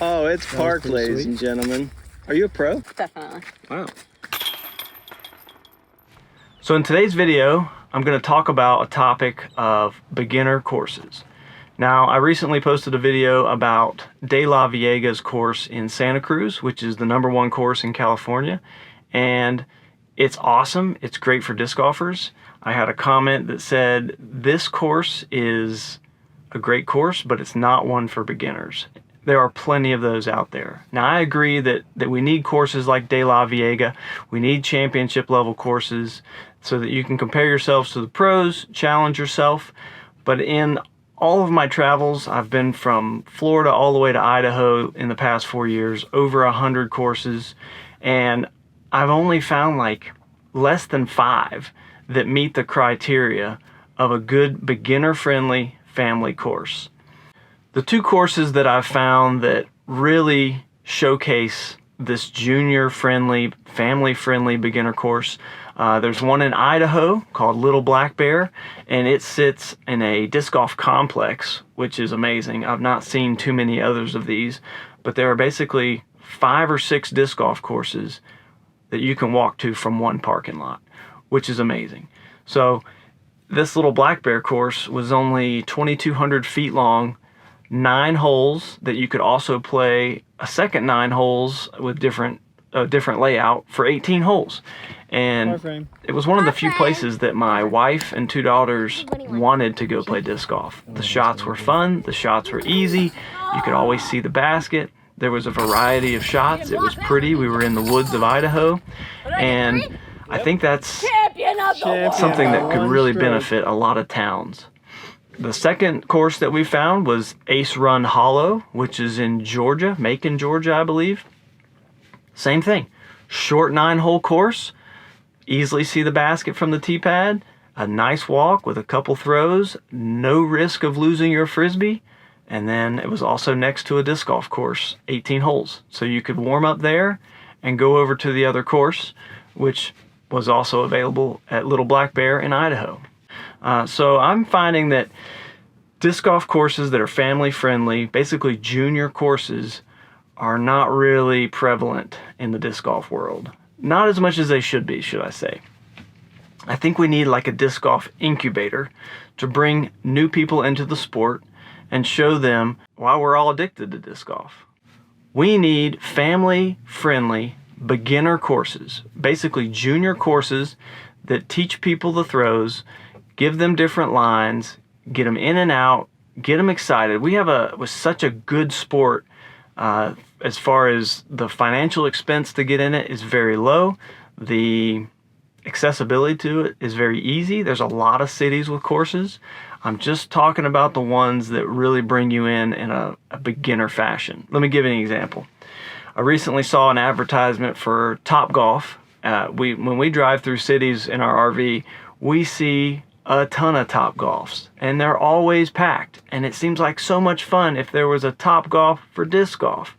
Oh, it's parked, ladies and gentlemen. Are you a pro? Definitely. Wow. So in today's video, I'm going to talk about a topic of beginner courses. Now, I recently posted a video about De La Viega's course in Santa Cruz, which is the #1 course in California. And it's awesome. It's great for disc golfers. I had a comment that said, this course is a great course, but it's not one for beginners. There are plenty of those out there. Now, I agree that we need courses like De La Viega. We need championship level courses so that you can compare yourselves to the pros, challenge yourself. But in all of my travels, I've been from Florida all the way to Idaho in the past 4 years, over 100 courses, and I've only found like less than 5 that meet the criteria of a good beginner-friendly family course. The 2 courses that I've found that really showcase this junior-friendly, family-friendly beginner course, there's one in Idaho called Little Black Bear, and it sits in a disc golf complex, which is amazing. I've not seen too many others of these, but there are basically 5 or 6 disc golf courses that you can walk to from one parking lot, which is amazing. So this Little Black Bear course was only 2,200 feet long, 9 holes that you could also play a second 9 holes with different layout for 18 holes. And it was one of the few places that my wife and 2 daughters wanted to go play disc golf. The shots were fun, the shots were easy, you could always see the basket. There was a variety of shots. It was pretty. We were in the woods of Idaho, and I think that's something that could really benefit a lot of towns. The second course that we found was Ace Run Hollow, which is in Georgia, Macon, Georgia, I believe. Same thing. Short 9-hole course. Easily see the basket from the tee pad. A nice walk with a couple throws. No risk of losing your frisbee. And then it was also next to a disc golf course, 18 holes. So you could warm up there and go over to the other course, which was also available at Little Black Bear in Idaho. So I'm finding that disc golf courses that are family friendly, basically junior courses, are not really prevalent in the disc golf world. Not as much as they should be, should I say. I think we need like a disc golf incubator to bring new people into the sport and show them why we're all addicted to disc golf. We need family-friendly beginner courses, basically junior courses that teach people the throws, give them different lines, get them in and out, get them excited. We have with such a good sport as far as the financial expense to get in it is very low. The accessibility to it is very easy. There's a lot of cities with courses. I'm just talking about the ones that really bring you in a beginner fashion. Let me give you an example. I recently saw an advertisement for Top Golf. When we drive through cities in our RV, we see a ton of Top Golfs, and they're always packed. And it seems like so much fun if there was a Top Golf for disc golf.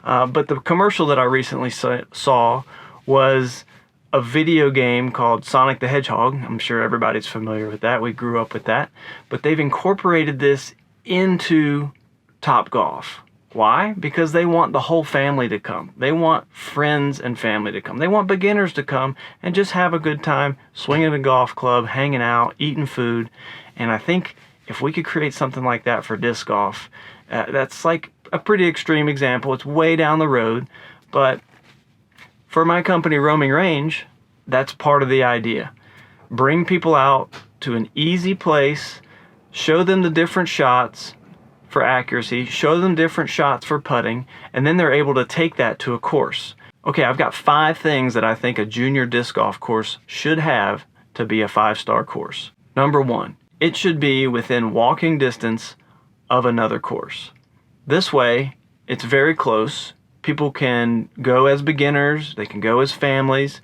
But the commercial that I recently saw was a video game called Sonic the Hedgehog. I'm sure everybody's familiar with that. We grew up with that. But they've incorporated this into Top Golf. Why? Because they want the whole family to come. They want friends and family to come. They want beginners to come and just have a good time, swinging a golf club, hanging out, eating food. And I think if we could create something like that for disc golf, that's like a pretty extreme example. It's way down the road, but for my company, Roaming Range, that's part of the idea. Bring people out to an easy place, show them the different shots for accuracy, show them different shots for putting, and then they're able to take that to a course. Okay, I've got 5 things that I think a junior disc golf course should have to be a 5-star course. Number 1, it should be within walking distance of another course. This way, it's very close. People can go as beginners, they can go as families,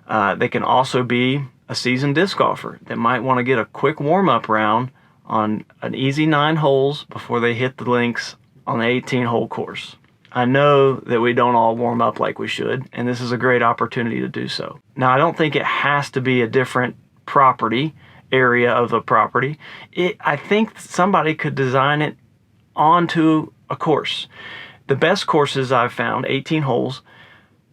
they can also be a seasoned disc golfer that might want to get a quick warm-up round on an easy 9 holes before they hit the links on the 18-hole course. I know that we don't all warm up like we should, and this is a great opportunity to do so. Now, I don't think it has to be a different property area of the property, I think somebody could design it onto a course. The best courses I've found, 18 holes,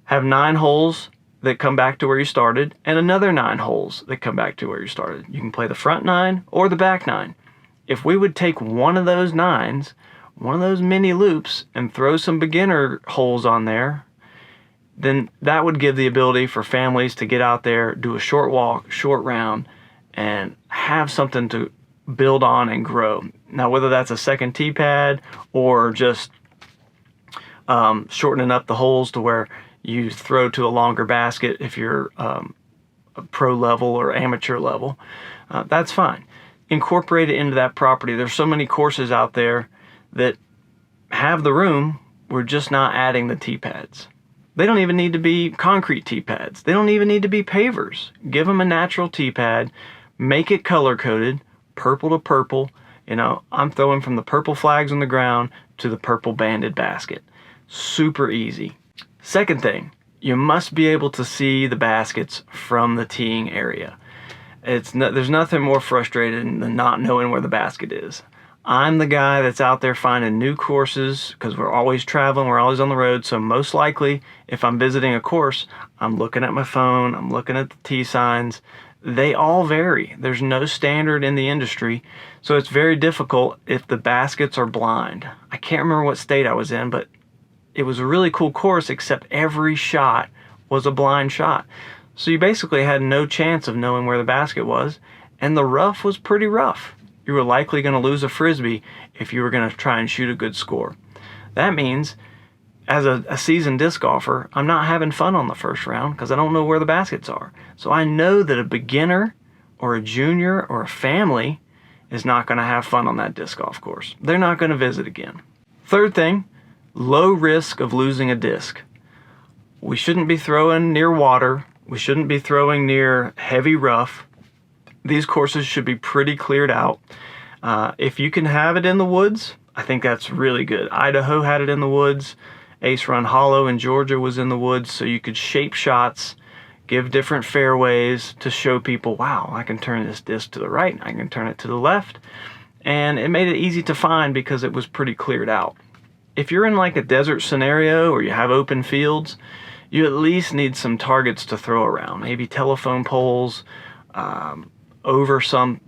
have 9 holes that come back to where you started and another 9 holes that come back to where you started. You can play the front 9 or the back 9. If we would take one of those 9s, one of those mini loops, and throw some beginner holes on there, then that would give the ability for families to get out there, do a short walk, short round, and have something to build on and grow. Now, whether that's a second tee pad or just shortening up the holes to where you throw to a longer basket if you're a pro level or amateur level, that's fine. Incorporate it into that property. There's so many courses out there that have the room. We're just not adding the tee pads. They don't even need to be concrete tee pads. They don't even need to be pavers. Give them a natural tee pad, make it color coded, purple to purple. I'm throwing from the purple flags on the ground to the purple banded basket. Super easy. Second thing, you must be able to see the baskets from the teeing area. There's nothing more frustrating than not knowing where the basket is. I'm the guy that's out there finding new courses because we're always traveling, we're always on the road. So most likely, if I'm visiting a course, I'm looking at my phone, I'm looking at the tee signs. They all vary. There's no standard in the industry. So it's very difficult if the baskets are blind. I can't remember what state I was in, but it was a really cool course, except every shot was a blind shot. So you basically had no chance of knowing where the basket was, and the rough was pretty rough. You were likely going to lose a frisbee if you were going to try and shoot a good score. That means, as a seasoned disc golfer, I'm not having fun on the first round because I don't know where the baskets are. So I know that a beginner or a junior or a family is not going to have fun on that disc golf course. They're not going to visit again. Third thing, low risk of losing a disc. We shouldn't be throwing near water. We shouldn't be throwing near heavy rough. These courses should be pretty cleared out. If you can have it in the woods, I think that's really good. Idaho had it in the woods. Ace Run Hollow in Georgia was in the woods, so you could shape shots, give different fairways to show people, wow, I can turn this disc to the right, I can turn it to the left. And it made it easy to find because it was pretty cleared out. If you're in like a desert scenario or you have open fields, you at least need some targets to throw around. Maybe telephone poles, over some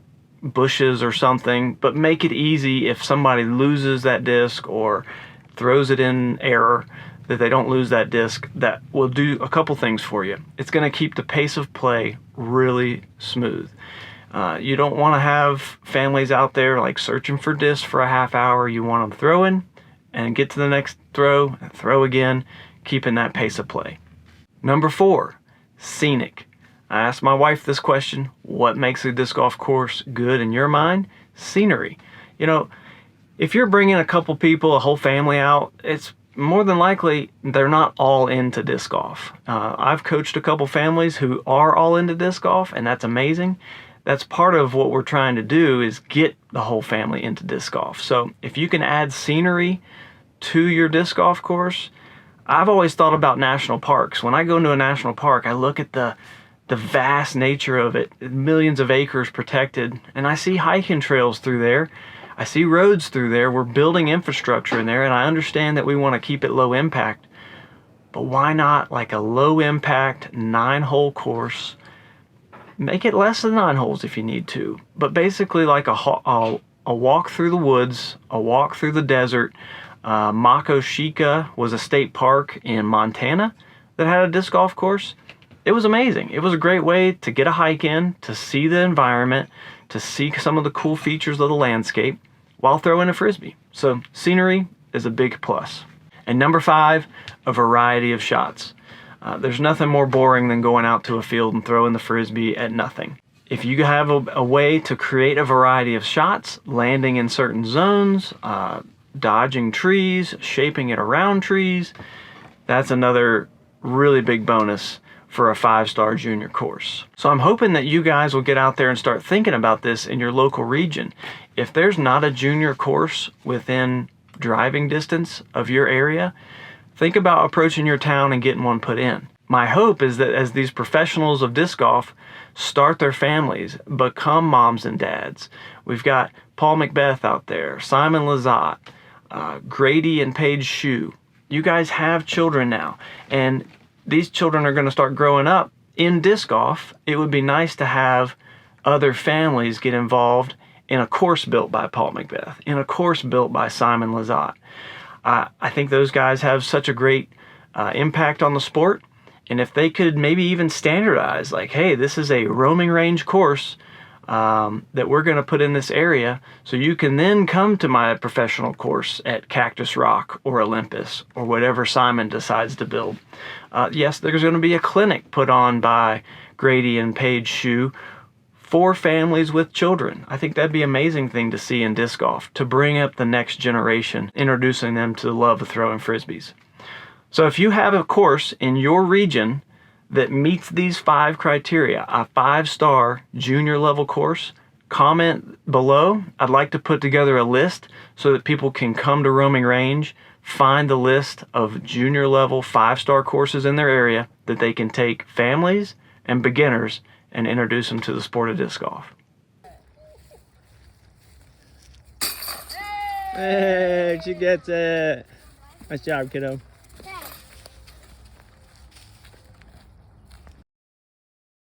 bushes or something, but make it easy if somebody loses that disc or throws it in error, that they don't lose that disc. That will do a couple things for you. It's going to keep the pace of play really smooth. You don't want to have families out there like searching for discs for a half hour. You want them throwing and get to the next throw and throw again, keeping that pace of play. Number 4, Scenic. I asked my wife this question: what makes a disc golf course good in your mind? Scenery. If you're bringing a couple people, a whole family out, it's more than likely they're not all into disc golf. I've coached a couple families who are all into disc golf, and that's amazing. That's part of what we're trying to do, is get the whole family into disc golf. So if you can add scenery to your disc golf course, I've always thought about national parks. When I go into a national park, I look at the vast nature of it, millions of acres protected, and I see hiking trails through there. I see roads through there. We're building infrastructure in there, and I understand that we want to keep it low impact. But why not like a low impact 9-hole course? Make it less than 9 holes if you need to, but basically like a walk through the woods, a walk through the desert. Makoshika was a state park in Montana that had a disc golf course. It was amazing. It was a great way to get a hike in, to see the environment, to see some of the cool features of the landscape while throwing a frisbee. So scenery is a big plus. And number 5, a variety of shots. There's nothing more boring than going out to a field and throwing the frisbee at nothing. If you have a way to create a variety of shots, landing in certain zones, dodging trees, shaping it around trees, that's another really big bonus for a 5-star junior course. So I'm hoping that you guys will get out there and start thinking about this in your local region. If there's not a junior course within driving distance of your area, think about approaching your town and getting one put in. My hope is that as these professionals of disc golf start their families, become moms and dads. We've got Paul Macbeth out there, Simon Lizotte, Grady and Paige Shue. You guys have children now, and these children are going to start growing up in disc golf. It would be nice to have other families get involved in a course built by Paul Macbeth, in a course built by Simon Lizotte. I think those guys have such a great impact on the sport, and if they could maybe even standardize, like, hey, this is a roaming range course that we're going to put in this area, so you can then come to my professional course at Cactus Rock or Olympus or whatever Simon decides to build. Yes, there's going to be a clinic put on by Grady and Paige Shue for families with children. I think that'd be an amazing thing to see in disc golf, to bring up the next generation, introducing them to the love of throwing frisbees. So if you have a course in your region that meets these 5 criteria, a 5-star junior level course, comment below. I'd like to put together a list so that people can come to Roaming Range, find the list of junior level 5-star courses in their area that they can take families and beginners and introduce them to the sport of disc golf. Hey, she gets it. Nice job, kiddo.